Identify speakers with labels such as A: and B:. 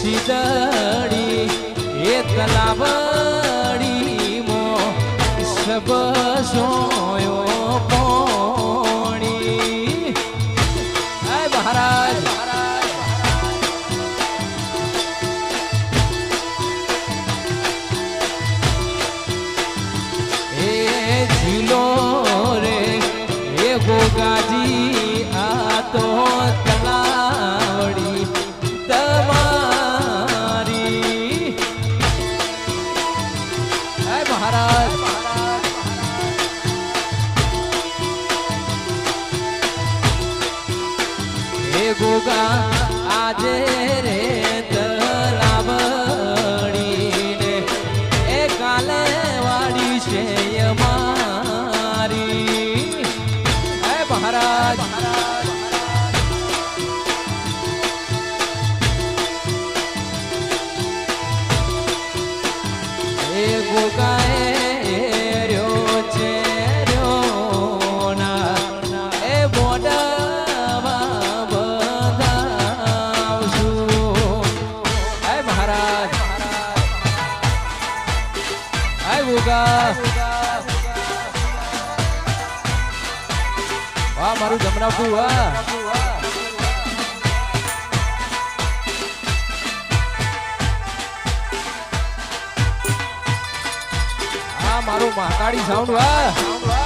A: સીધડી એ તલાવડી મો સબ સોયો પોણી આય મહારાજ એ જીલો રે એ ગોગાજી આ તો તલાવડી ગોગા આજે રે તલાવડી ને એ કાલે વાડી છે અમારી હે મહારાજ એ ગોગા વાહ મારું જમનાપુ વાહ મારું મહાકાળી સાઉન્ડ વાહ